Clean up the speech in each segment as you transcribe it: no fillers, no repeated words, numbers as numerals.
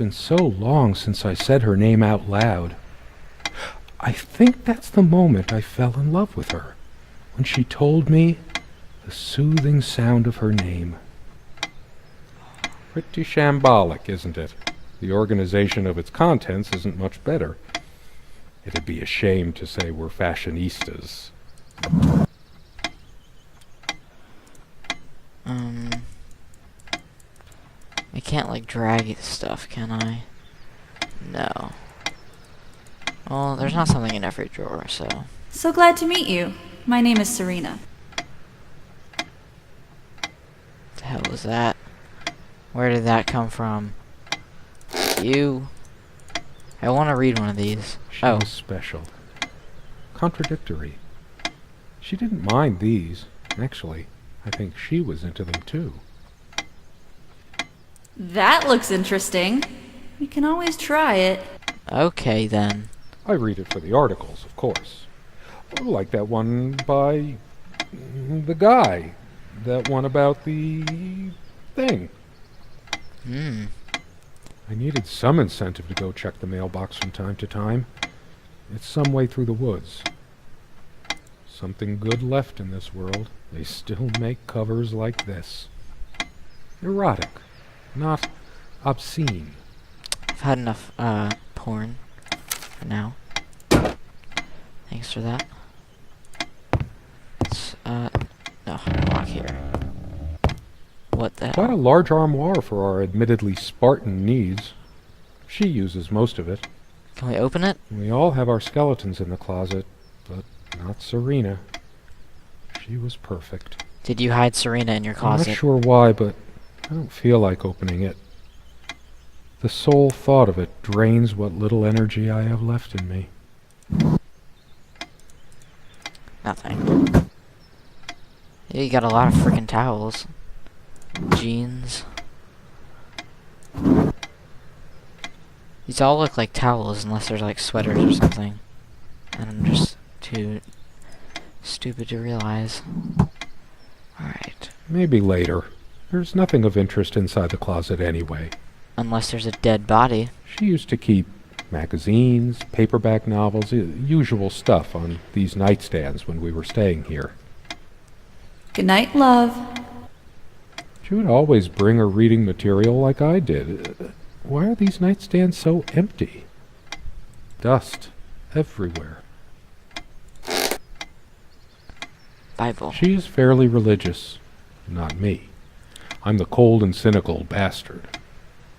been so long since I said her name out loud. I think that's the moment I fell in love with her, when she told me the soothing sound of her name. Pretty shambolic, isn't it? The organization of its contents isn't much better. It'd be a shame to say we're fashionistas. I can't, like, drag stuff, can I? No. Well, there's not something in every drawer, so... So glad to meet you. My name is Serena. The hell was that? Where did that come from? You... I want to read one of these. She was special. Contradictory. She didn't mind these. Actually, I think she was into them too. That looks interesting. We can always try it. Okay, then. I read it for the articles, of course. Like that one by... the guy. That one about the... thing. I needed some incentive to go check the mailbox from time to time. It's some way through the woods. Something good left in this world. They still make covers like this. Erotic. Not obscene. I've had enough, porn for now. Thanks for that. Let's, no, walk here. What the Quite a hell? large armoire for our admittedly Spartan needs. She uses most of it. Can we open it? We all have our skeletons in the closet, but not Serena. She was perfect. Did you hide Serena in your I'm closet? not sure why, but I don't feel like opening it. The sole thought of it drains what little energy I have left in me. Nothing. Yeah, you got a lot of freaking towels. Jeans. These all look like towels unless they're like sweaters or something. And I'm just too stupid to realize. Alright. Maybe later. There's nothing of interest inside the closet anyway. Unless there's a dead body. She used to keep magazines, paperback novels, usual stuff on these nightstands when we were staying here. Good night, love. She would always bring her reading material like I did. Why are these nightstands so empty? Dust everywhere. Bible. She is fairly religious. Not me. I'm the cold and cynical bastard.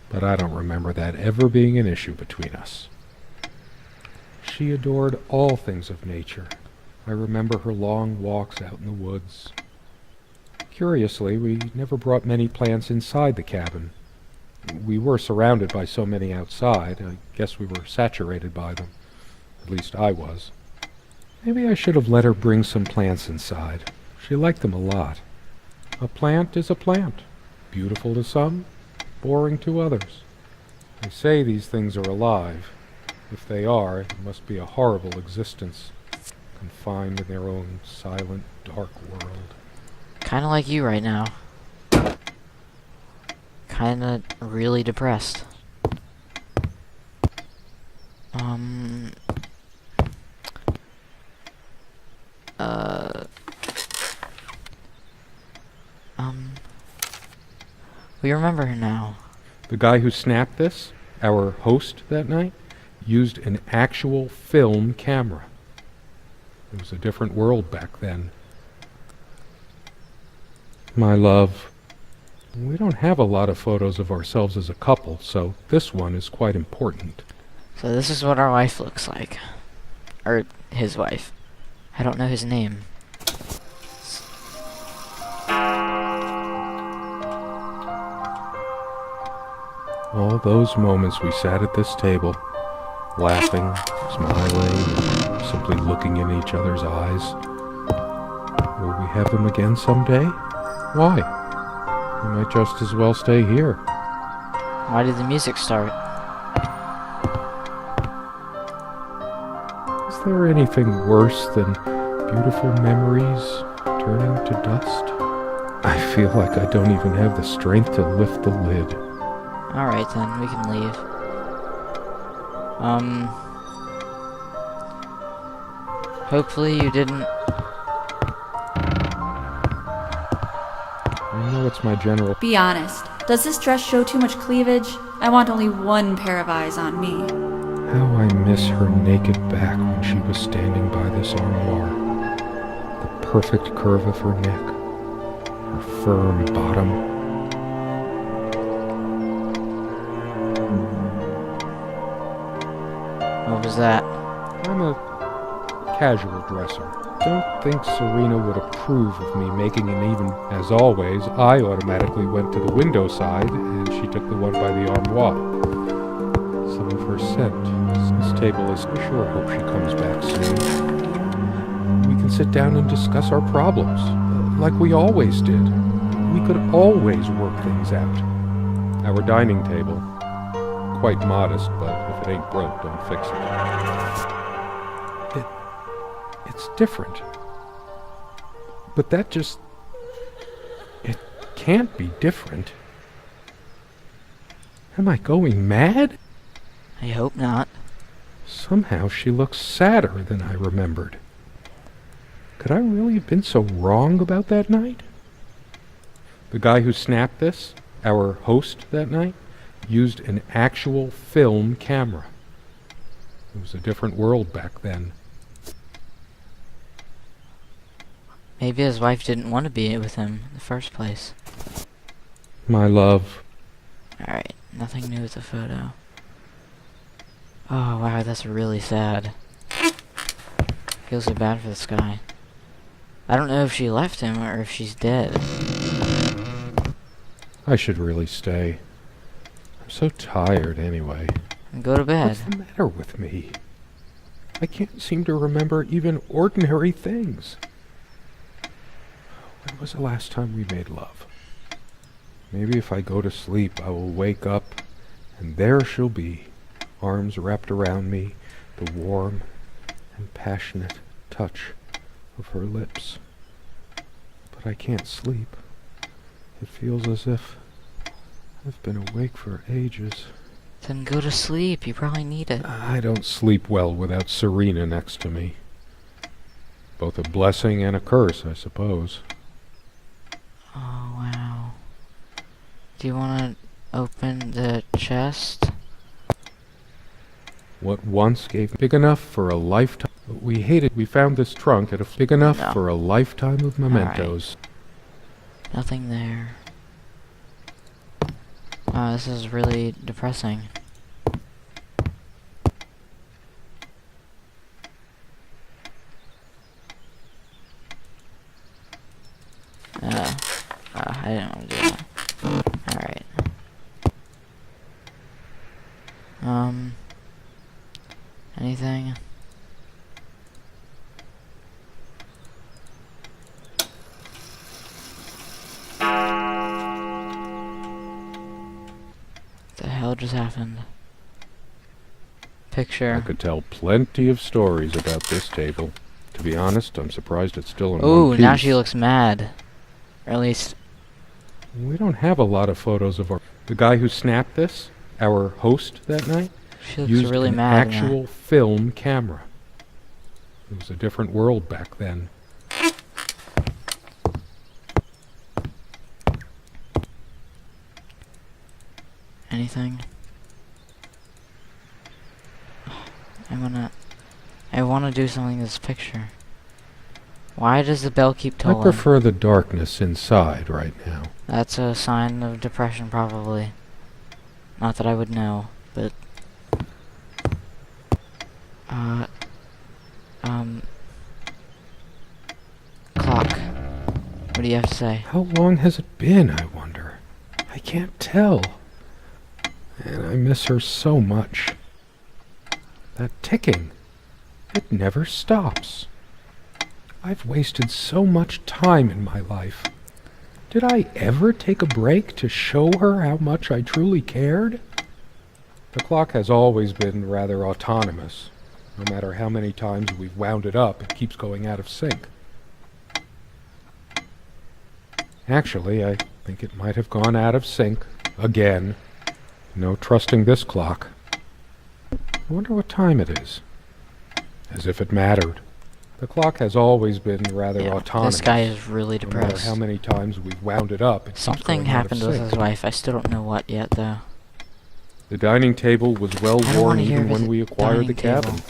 But I don't remember that ever being an issue between us. She adored all things of nature. I remember her long walks out in the woods. Curiously, we never brought many plants inside the cabin. We were surrounded by so many outside, I guess we were saturated by them. At least I was. Maybe I should have let her bring some plants inside. She liked them a lot. A plant is a plant. Beautiful to some, boring to others. They say these things are alive. If they are, it must be a horrible existence, confined in their own silent, dark world. Kinda like you right now. Kinda really depressed. We remember her now. The guy who snapped this, our host that night, used an actual film camera. It was a different world back then. My love, we don't have a lot of photos of ourselves as a couple, so this one is quite important. So this is what our wife looks like. Or his wife. I don't know his name. All those moments we sat at this table, laughing, smiling, simply looking in each other's eyes. Will we have them again someday? Why? We might just as well stay here. Why did the music start? Is there anything worse than beautiful memories turning to dust? I feel like I don't even have the strength to lift the lid. Alright then, we can leave. Hopefully you didn't... I know it's my general... Be honest. Does this dress show too much cleavage? I want only one pair of eyes on me. How I miss her naked back when she was standing by this armoire. The perfect curve of her neck. Her firm bottom. What was that? I'm a casual dresser. Don't think Serena would approve of me making an even... As always, I automatically went to the window side, and she took the one by the armoire. Some of her scent. This table is... I sure hope she comes back soon. We can sit down and discuss our problems, like we always did. We could always work things out. Our dining table. Quite modest, but if it ain't broke, don't fix it. It's different. But that just... It can't be different. Am I going mad? I hope not. Somehow she looks sadder than I remembered. Could I really have been so wrong about that night? The guy who snapped this, our host that night, used an actual film camera. It was a different world back then. Maybe his wife didn't want to be with him in the first place. My love. Alright, nothing new with the photo. Oh wow, that's really sad. Feels so bad for this guy. I don't know if she left him or if she's dead. I should really stay. I'm so tired anyway. Go to bed. What's the matter with me? I can't seem to remember even ordinary things. When was the last time we made love? Maybe if I go to sleep, I will wake up, and there she'll be, arms wrapped around me, the warm and passionate touch of her lips. But I can't sleep. It feels as if I've been awake for ages. Then go to sleep, you probably need it. I don't sleep well without Serena next to me. Both a blessing and a curse, I suppose. Oh wow. Do you want to open the chest? What once gave big enough for a lifetime. We found this trunk at a big enough No. for a lifetime of mementos. Nothing there. Wow, this is really depressing. I didn't want to do that. Alright. Anything? The hell just happened? Picture. I could tell plenty of stories about this table. To be honest, I'm surprised it's still in Ooh, one piece. now she looks mad. Or at least... We don't have a lot of photos of the guy who snapped this, our host that night, she looks used really an mad in that. actual film camera. It was a different world back then. Anything? I wanna do something with this picture. Why does the bell keep I tolling? prefer the darkness inside right now. That's a sign of depression, probably. Not that I would know, but... Clock. What do you have to say? How long has it been, I wonder? I can't tell. And I miss her so much. That ticking. It never stops. I've wasted so much time in my life. Did I ever take a break to show her how much I truly cared? The clock has always been rather autonomous. No matter how many times we've wound it up, it keeps going out of sync. Actually, I think it might have gone out of sync again No trusting this clock. I wonder what time it is. As if it mattered. The clock has always been rather Yeah, autonomous. this guy is really No matter depressed. how many times we've wound it up, it keeps Something going out of happened with sync. his wife. I still don't know what yet, though. The dining table was well I don't worn wanna hear even when his we acquired the dining table. cabin.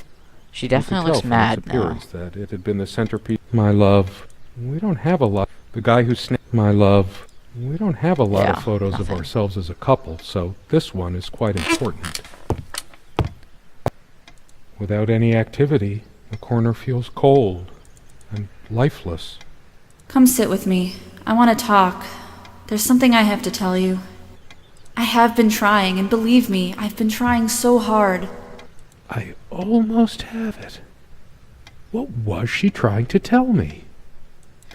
She You could definitely tell looks from mad its now. appearance that it had been the centerpiece. My love, we don't have a lot. The guy who snapped my love. We don't have a lot Yeah, of photos of nothing. ourselves as a couple, so this one is quite important. Without any activity, the corner feels cold and lifeless. Come sit with me. I want to talk. There's something I have to tell you. I have been trying, and believe me, I've been trying so hard. I almost have it. What was she trying to tell me?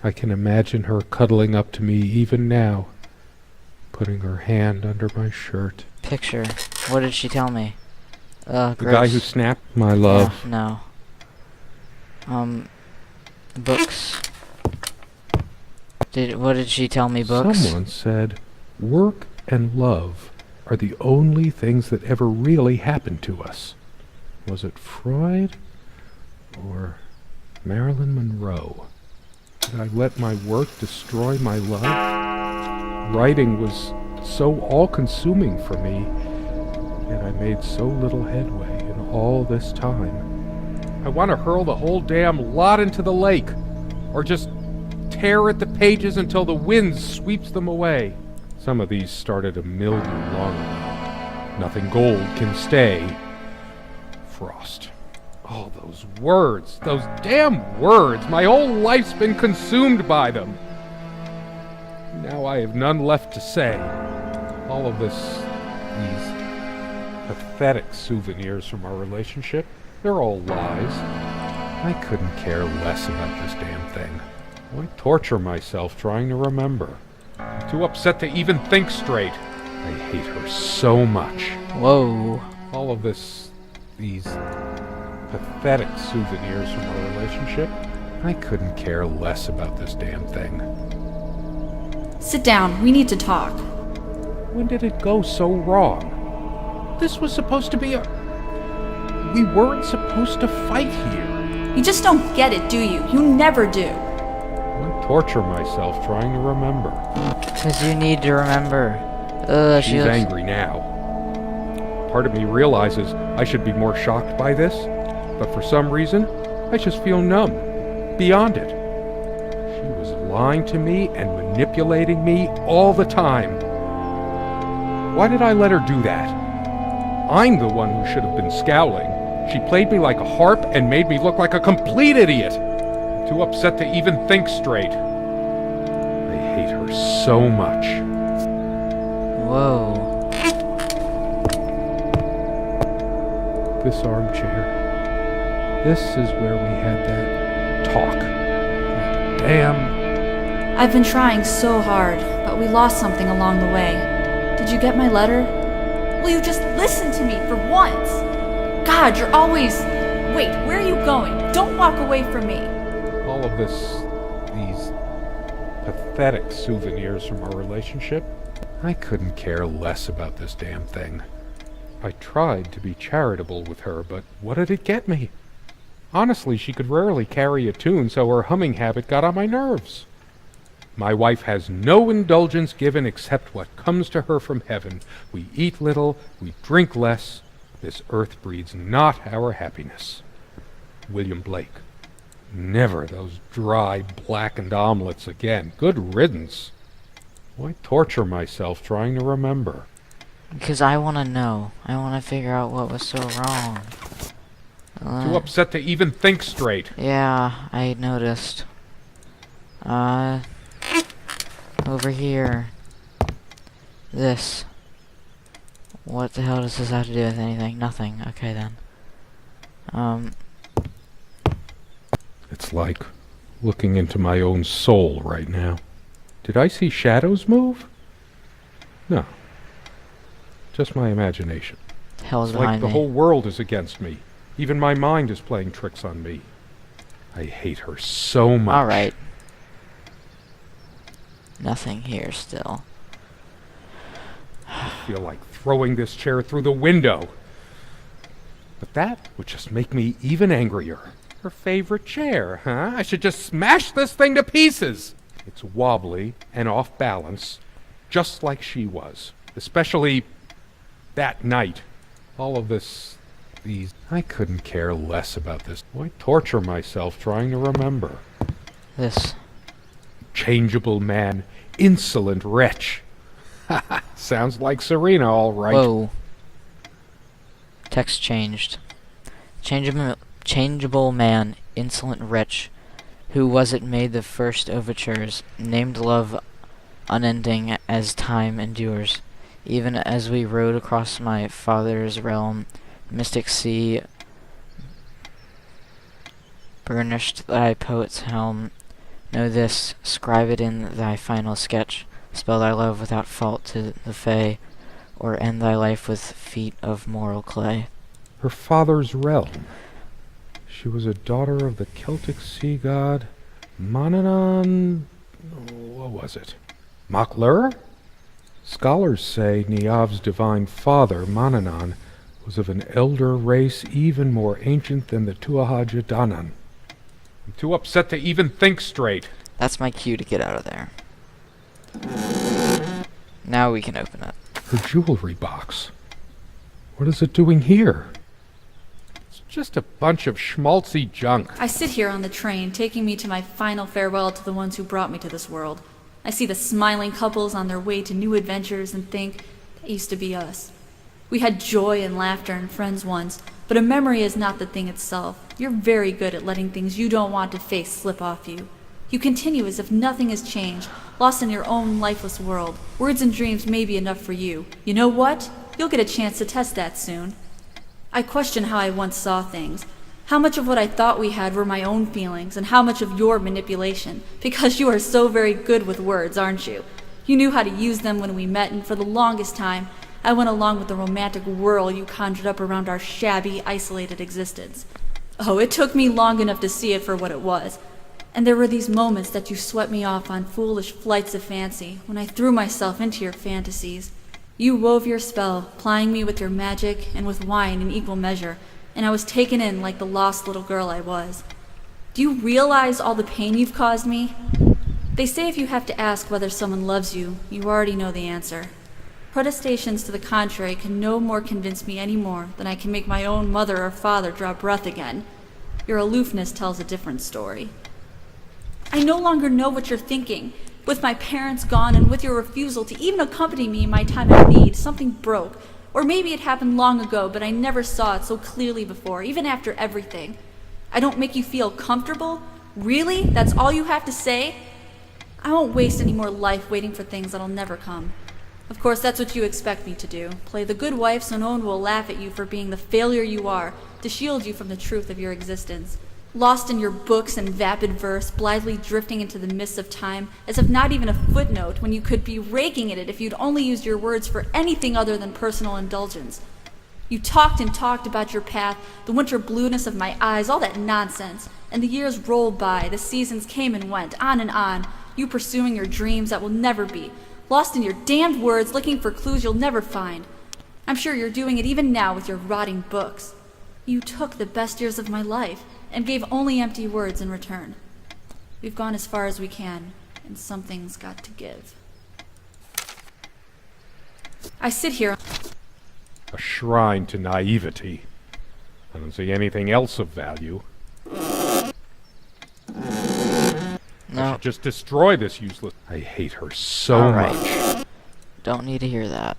I can imagine her cuddling up to me even now, putting her hand under my shirt. Picture. What did she tell me? The guy who Gross. snapped my love. Yeah, no. Books. What did she tell me? Books? Someone said, work and love are the only things that ever really happened to us. Was it Freud or Marilyn Monroe? Did I let my work destroy my love? Writing was so all-consuming for me, yet I made so little headway in all this time. I want to hurl the whole damn lot into the lake, or just tear at the pages until the wind sweeps them away. Some of these started a mildew long ago. Nothing gold can stay. Frost. All those words, those damn words. My whole life's been consumed by them. Now I have none left to say. All of these pathetic souvenirs from our relationship, they're all lies. I couldn't care less about this damn thing. Why torture myself trying to remember? I'm too upset to even think straight. I hate her so much. Whoa. All of these pathetic souvenirs from our relationship, I couldn't care less about this damn thing. Sit down. We need to talk. When did it go so wrong? This was supposed to be a... We weren't supposed to fight here. You just don't get it, do you? You never do. I torture myself trying to remember. Because you need to remember. She She's looks... angry now. Part of me realizes I should be more shocked by this, but for some reason, I just feel numb, beyond it. She was lying to me and manipulating me all the time. Why did I let her do that? I'm the one who should have been scowling. She played me like a harp and made me look like a complete idiot. Too upset to even think straight. I hate her so much. Whoa. This armchair. This is where we had that talk. Damn. I've been trying so hard, but we lost something along the way. Did you get my letter? Will you just listen to me for once? God, you're always... Wait, where are you going? Don't walk away from me. All of these pathetic souvenirs from our relationship, I couldn't care less about this damn thing. I tried to be charitable with her, but what did it get me? Honestly, she could rarely carry a tune, so her humming habit got on my nerves. My wife has no indulgence given except what comes to her from heaven. We eat little, we drink less. This earth breeds not our happiness. William Blake. Never those dry, blackened omelets again. Good riddance. Why torture myself trying to remember? Because I want to know. I want to figure out what was so wrong. Too upset to even think straight. Yeah, I noticed. Over here. This. What the hell does this have to do with anything? Nothing. Okay then. It's like looking into my own soul right now. Did I see shadows move? No. Just my imagination. The hell's It's like behind the me? whole world is against me. Even my mind is playing tricks on me. I hate her so much. Alright. Nothing here still. feel like throwing this chair through the window. But that would just make me even angrier. Her favorite chair, huh? I should just smash this thing to pieces. It's wobbly and off balance, just like she was. Especially that night. All of this, I couldn't care less about this. Why torture myself trying to remember? This. Changeable man, insolent wretch. Sounds like Serena, all right. Whoa. Text changed. Changeable man, insolent wretch. Who was it made the first overtures? Named love unending as time endures. Even as we rode across my father's realm, mystic sea burnished thy poet's helm. Know this, scribe it in thy final sketch. Spell thy love without fault to the fay, or end thy life with feet of moral clay. Her father's realm. She was a daughter of the Celtic sea god Manannán. What was it? Maclur? Scholars say Niamh's divine father, Manannán, was of an elder race even more ancient than the Tuatha Danann. I'm too upset to even think straight. That's my cue to get out of there. Now we can open it. Her jewelry box. What is it doing here? It's just a bunch of schmaltzy junk. I sit here on the train, taking me to my final farewell to the ones who brought me to this world. I see the smiling couples on their way to new adventures and think, that used to be us. We had joy and laughter and friends once, but a memory is not the thing itself. You're very good at letting things you don't want to face slip off you. You continue as if nothing has changed, lost in your own lifeless world. Words and dreams may be enough for you. You know what? You'll get a chance to test that soon. I question how I once saw things. How much of what I thought we had were my own feelings, and how much of your manipulation, because you are so very good with words, aren't you? You knew how to use them when we met, and for the longest time, I went along with the romantic whirl you conjured up around our shabby, isolated existence. Oh, it took me long enough to see it for what it was. And there were these moments that you swept me off on foolish flights of fancy, when I threw myself into your fantasies. You wove your spell, plying me with your magic and with wine in equal measure, and I was taken in like the lost little girl I was. Do you realize all the pain you've caused me? They say if you have to ask whether someone loves you, you already know the answer. Protestations to the contrary can no more convince me any more than I can make my own mother or father draw breath again. Your aloofness tells a different story. I no longer know what you're thinking. With my parents gone and with your refusal to even accompany me in my time of need, something broke. Or maybe it happened long ago, but I never saw it so clearly before, even after everything. I don't make you feel comfortable? Really? That's all you have to say? I won't waste any more life waiting for things that'll never come. Of course, that's what you expect me to do. Play the good wife so no one will laugh at you for being the failure you are, to shield you from the truth of your existence. Lost in your books and vapid verse, blithely drifting into the mists of time, as if not even a footnote when you could be raking at it if you'd only used your words for anything other than personal indulgence. You talked and talked about your path, the winter blueness of my eyes, all that nonsense. And the years rolled by, the seasons came and went, on, you pursuing your dreams that will never be, lost in your damned words, looking for clues you'll never find. I'm sure you're doing it even now with your rotting books. You took the best years of my life, and gave only empty words in return. We've gone as far as we can, and something's got to give. I sit here. A shrine to naivety. I don't see anything else of value. I No. should just destroy this useless... I hate her so All right. much. Don't need to hear that.